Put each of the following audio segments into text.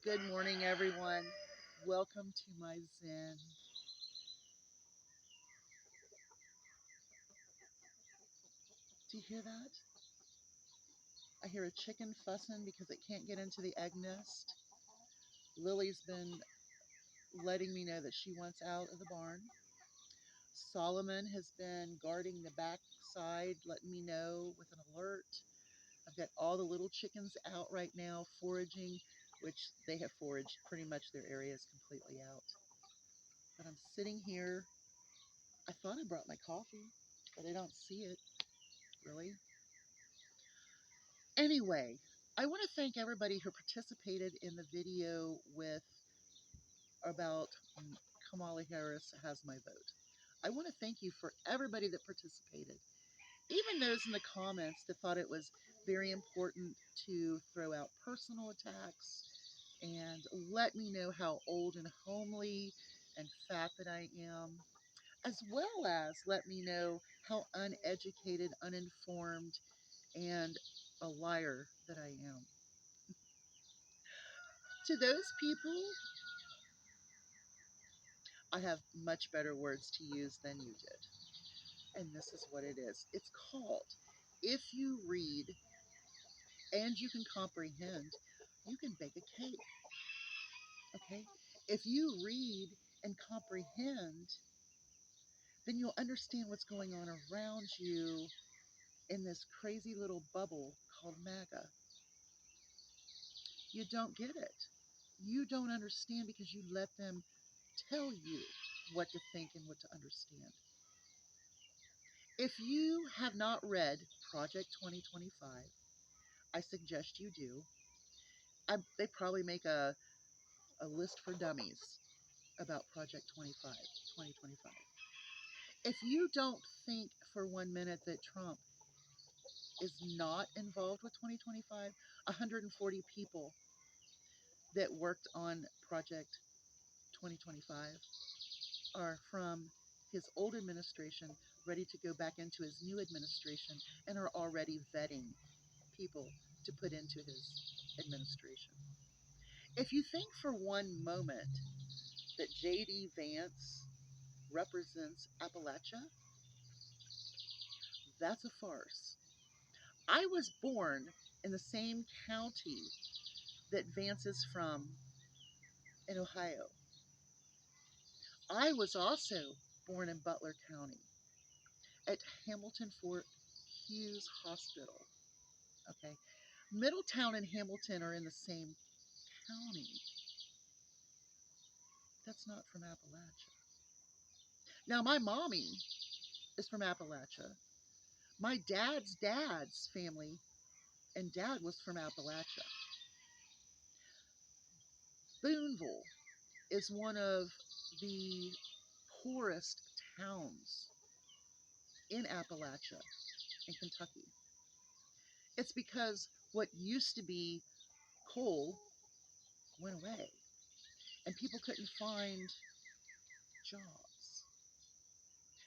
Good morning, everyone. Welcome to my Zen. Do you hear that? I hear a chicken fussing because it can't get into the egg nest. Lily's been letting me know that she wants out of the barn. Solomon has been guarding the back side, letting me know with an alert. I've got all the little chickens out right now foraging, which they have foraged pretty much their area is completely out. But I'm sitting here. I thought I brought my coffee, but I don't see it really. Anyway, I want to thank everybody who participated in the video with about Kamala Harris has my vote. I want to thank you for everybody that participated, even those in the comments that thought it was very important to throw out personal attacks and let me know how old and homely and fat that I am, as well as let me know how uneducated, uninformed, and a liar that I am. To those people, I have much better words to use than you did. And this is what it is. It's called, if you read and you can comprehend, you can bake a cake. Okay? If you read and comprehend, then you'll understand what's going on around you in this crazy little bubble called MAGA. You don't get it. You don't understand because you let them tell you what to think and what to understand. If you have not read Project 2025, I suggest you do. They probably make a list for dummies about Project 2025. If you don't think for 1 minute that Trump is not involved with 2025, 140 people that worked on Project 2025 are from his old administration, ready to go back into his new administration, and are already vetting people to put into his administration. If you think for one moment that J.D. Vance represents Appalachia, that's a farce. I was born in the same county that Vance is from in Ohio. I was also born in Butler County at Hamilton Fort Hughes Hospital. Okay. Middletown and Hamilton are in the same county. That's not from Appalachia. Now, my mommy is from Appalachia. My dad's family and dad was from Appalachia. Boonville is one of the poorest towns in Appalachia in Kentucky. It's because what used to be coal went away and people couldn't find jobs.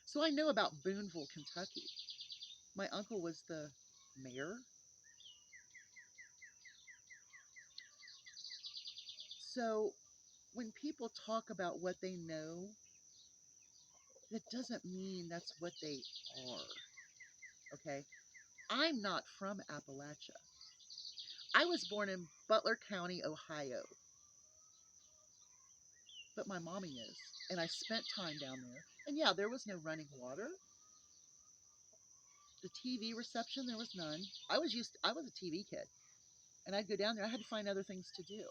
So I know about Boonville, Kentucky. My uncle was the mayor. So when people talk about what they know, that doesn't mean that's what they are. Okay? I'm not from Appalachia. I was born in Butler County, Ohio, but my mommy is. And I spent time down there. And yeah, there was no running water. The TV reception, there was none. I was a TV kid. And I'd go down there. I had to find other things to do.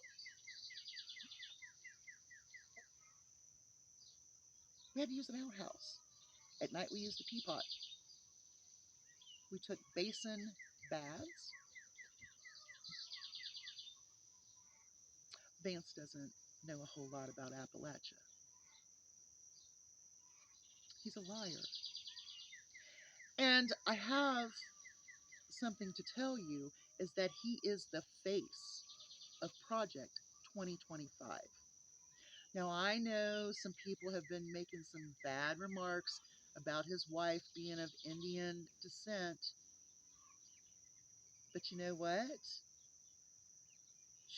We had to use an outhouse. At night, we used a teapot. We took basin baths. Vance doesn't know a whole lot about Appalachia. He's a liar. And I have something to tell you is that he is the face of Project 2025. Now, I know some people have been making some bad remarks about his wife being of Indian descent, but you know what?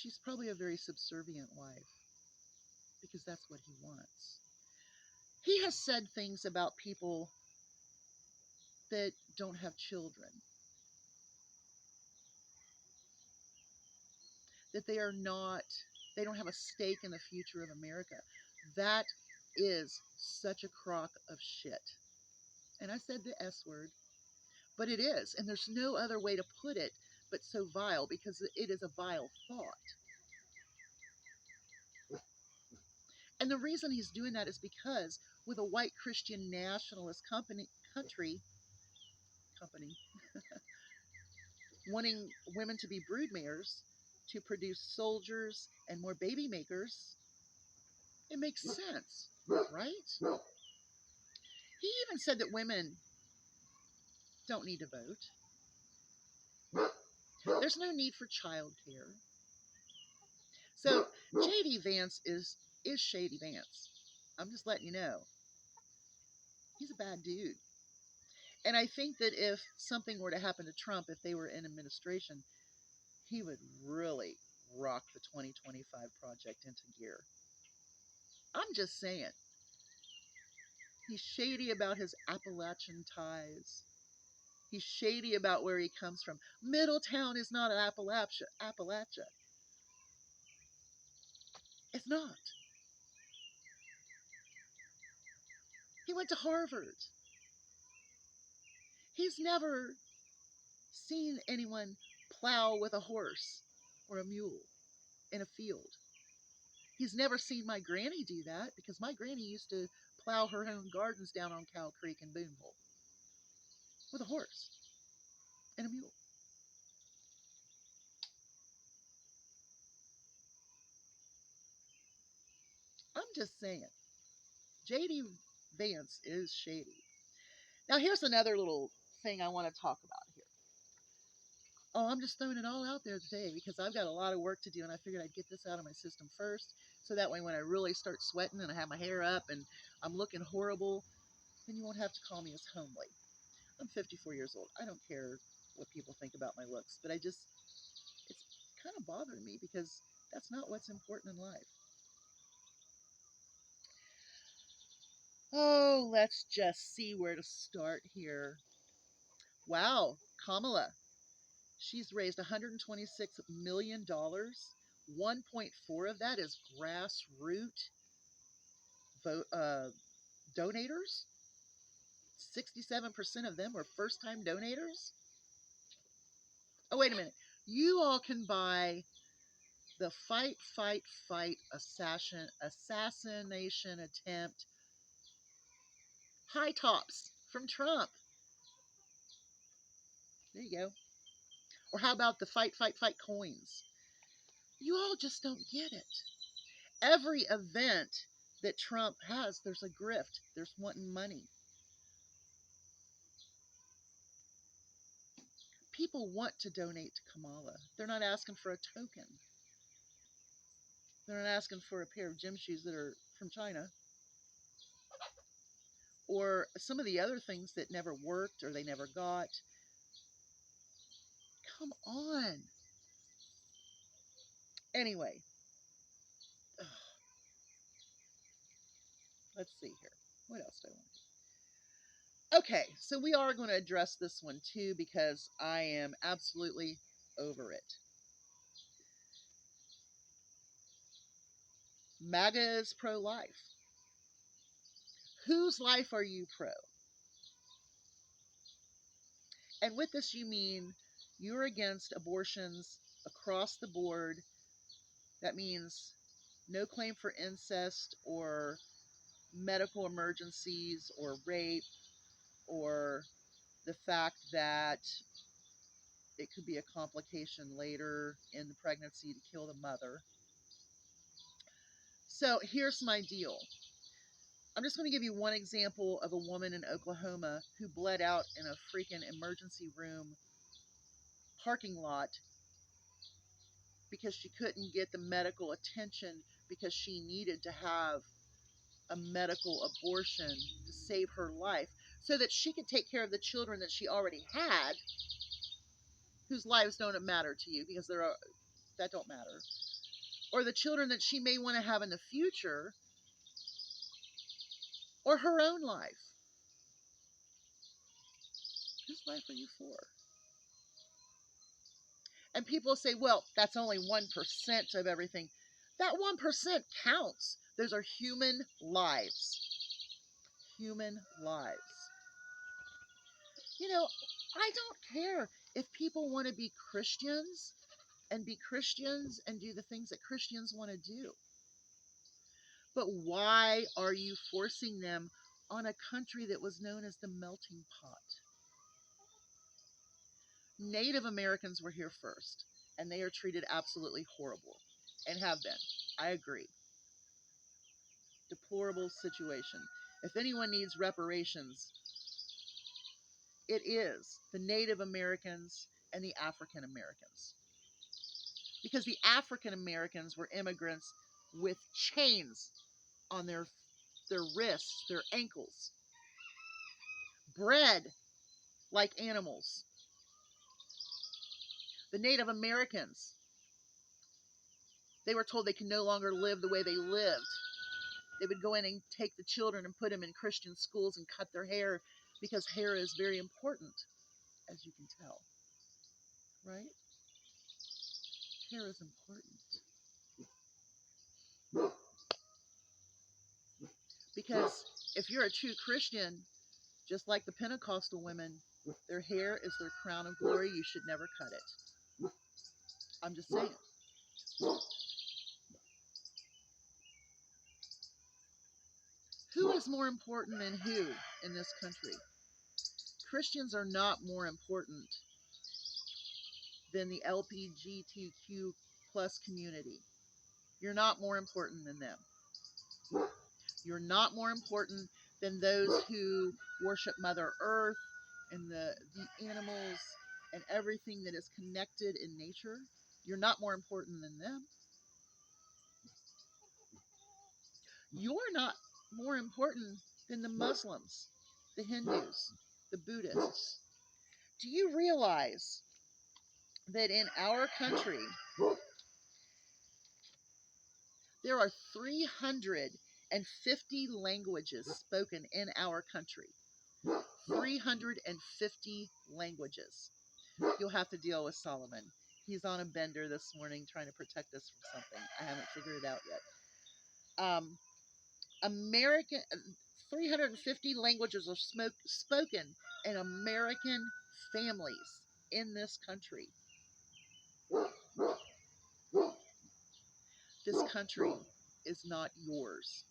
she's probably a very subservient wife because that's what he wants. He has said things about people that don't have children, that they don't have a stake in the future of America. That is such a crock of shit. And I said the S word, but it is. And there's no other way to put it but so vile, because it is a vile thought. And the reason he's doing that is because with a white Christian nationalist country wanting women to be broodmares, to produce soldiers and more baby makers, it makes sense, right? He even said that women don't need to vote. There's no need for childcare. So J.D. Vance is Shady Vance. I'm just letting you know. He's a bad dude. And I think that if something were to happen to Trump, if they were in administration, he would really rock the 2025 project into gear. I'm just saying. He's shady about his Appalachian ties. He's shady about where he comes from. Middletown is not Appalachia. It's not. He went to Harvard. He's never seen anyone plow with a horse or a mule in a field. He's never seen my granny do that, because my granny used to plow her own gardens down on Cow Creek in Boonville with a horse and a mule. I'm just saying, J.D. Vance is shady. Now, here's another little thing I want to talk about here. Oh, I'm just throwing it all out there today because I've got a lot of work to do, and I figured I'd get this out of my system first, so that way when I really start sweating and I have my hair up and I'm looking horrible, then you won't have to call me as homely. I'm 54 years old. I don't care what people think about my looks, but it's kind of bothering me because that's not what's important in life. Oh, let's just see where to start here. Wow, Kamala. She's raised $126 million. 1.4 of that is grassroots donators. 67% of them were first-time donators. Oh, wait a minute. You all can buy the Fight, Fight, Fight assassination attempt high tops from Trump. There you go. Or how about the Fight, Fight, Fight coins? You all just don't get it. Every event that Trump has, there's a grift. There's wanting money. People want to donate to Kamala. They're not asking for a token. They're not asking for a pair of gym shoes that are from China, or some of the other things that never worked or they never got. Come on. Anyway, let's see here. What else do I want to do? Okay, so we are going to address this one too because I am absolutely over it. MAGA is pro-life. Whose life are you pro? And with this, you mean you're against abortions across the board. That means no claim for incest or medical emergencies or rape, or the fact that it could be a complication later in the pregnancy to kill the mother. So here's my deal. I'm just going to give you one example of a woman in Oklahoma who bled out in a freaking emergency room parking lot because she couldn't get the medical attention because she needed to have a medical abortion to save her life so that she could take care of the children that she already had, whose lives don't matter to you because that don't matter. or the children that she may want to have in the future, or her own life. Whose life are you for? And people say, well, that's only 1% of everything. That 1% counts. Those are human lives. Human lives. You know, I don't care if people want to be Christians and do the things that Christians want to do. But why are you forcing them on a country that was known as the melting pot? Native Americans were here first, and they are treated absolutely horrible, and have been. I agree. Deplorable situation. If anyone needs reparations, it is the Native Americans and the African Americans. Because the African Americans were immigrants with chains on their wrists, their ankles, bred like animals. The Native Americans, they were told they could no longer live the way they lived. They would go in and take the children and put them in Christian schools and cut their hair, because hair is very important, as you can tell. Right? Hair is important. Because if you're a true Christian, just like the Pentecostal women, their hair is their crown of glory. You should never cut it. I'm just saying. Who is more important than who in this country? Christians are not more important than the LGBTQ plus community. You're not more important than them. You're not more important than those who worship Mother Earth and the animals and everything that is connected in nature. You're not more important than them. You're not more important than the Muslims, the Hindus, the Buddhists. Do you realize that in our country, there are 350 languages spoken in our country? 350 languages. You'll have to deal with Solomon. He's on a bender this morning trying to protect us from something. I haven't figured it out yet. American 350 languages are spoken in American families in this country. This country is not yours.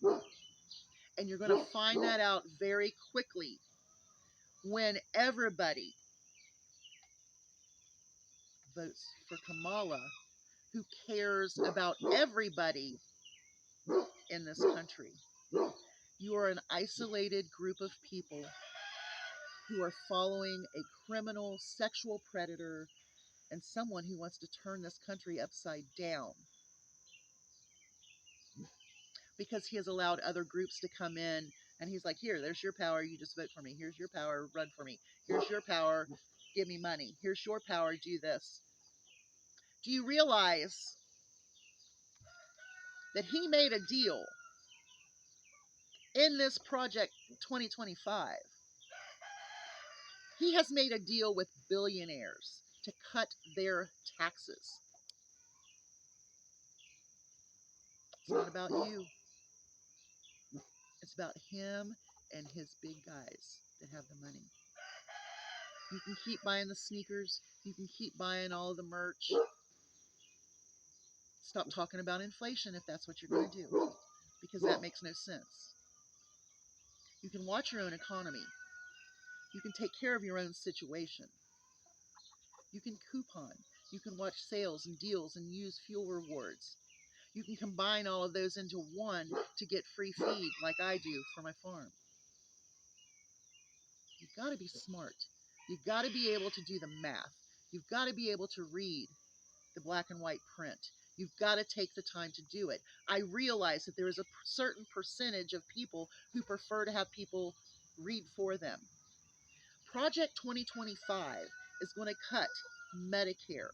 And you're going to find that out very quickly when everybody votes for Kamala, who cares about everybody in this country. You are an isolated group of people who are following a criminal, sexual predator, and someone who wants to turn this country upside down, because he has allowed other groups to come in, and he's like, here, there's your power, you just vote for me. Here's your power, run for me. Here's your power, give me money. Here's your power, do this. Do you realize that he made a deal in this Project 2025? He has made a deal with billionaires to cut their taxes. It's not about you. It's about him and his big guys that have the money. You can keep buying the sneakers. You can keep buying all the merch. Stop talking about inflation if that's what you're going to do, because that makes no sense. You can watch your own economy. You can take care of your own situation. You can coupon. You can watch sales and deals and use fuel rewards. You can combine all of those into one to get free feed like I do for my farm. You've got to be smart. You've got to be able to do the math. You've got to be able to read the black and white print. You've got to take the time to do it. I realize that there is a certain percentage of people who prefer to have people read for them. Project 2025 is going to cut Medicare.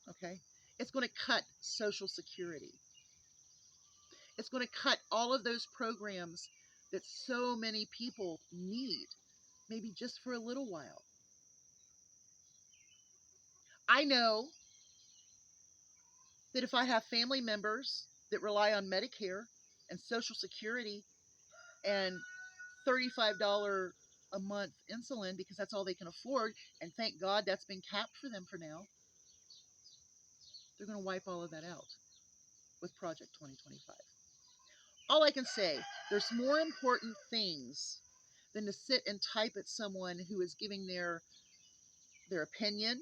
Okay? It's going to cut Social Security. It's going to cut all of those programs that so many people need, maybe just for a little while. I know that if I have family members that rely on Medicare and Social Security and $35 a month insulin because that's all they can afford, and thank God that's been capped for them for now, they're going to wipe all of that out with Project 2025. All I can say, there's more important things than to sit and type at someone who is giving their opinion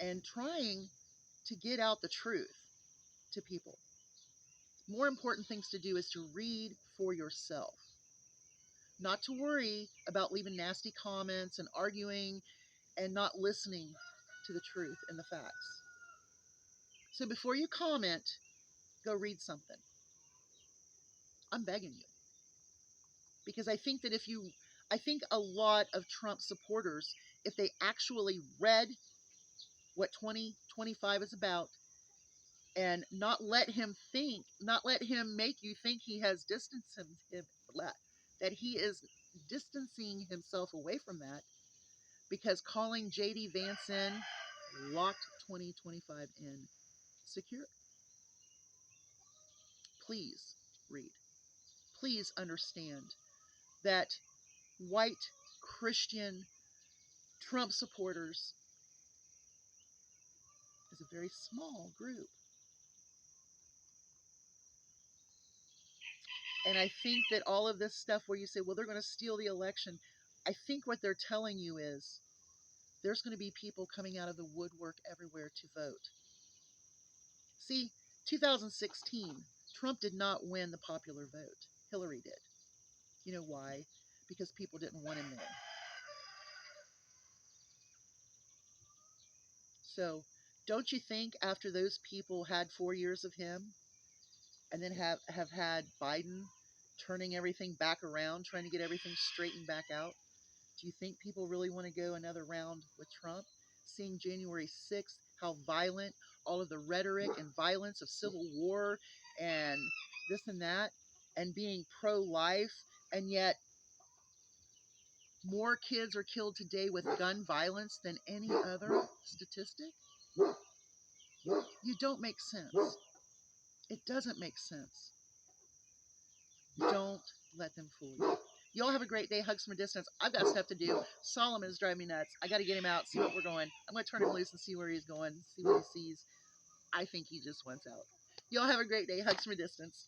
and trying to get out the truth to people. More important things to do is to read for yourself. Not to worry about leaving nasty comments and arguing and not listening to the truth and the facts. So before you comment, go read something. I'm begging you. Because I think that I think a lot of Trump supporters, if they actually read what 2025 is about and not let him make you think he has distanced that he is distancing himself away from that, because calling J.D. Vance in locked 2025 in secure. Please read. Please understand that white Christian Trump supporters is a very small group. And I think that all of this stuff where you say, well, they're going to steal the election, I think what they're telling you is there's going to be people coming out of the woodwork everywhere to vote. See, 2016, Trump did not win the popular vote. Hillary did. You know why? Because people didn't want him then. So don't you think after those people had 4 years of him and then have had Biden turning everything back around, trying to get everything straightened back out, do you think people really want to go another round with Trump? Seeing January 6th, how violent, all of the rhetoric and violence of civil war and this and that, and being pro-life, and yet more kids are killed today with gun violence than any other statistic? You don't make sense. It doesn't make sense. Don't let them fool you. Y'all have a great day. Hugs from a distance. I've got stuff to do. Solomon is driving me nuts. I got to get him out, see what we're going. I'm going to turn him loose and see where he's going, see what he sees. I think he just wants out. Y'all have a great day. Hugs from a distance.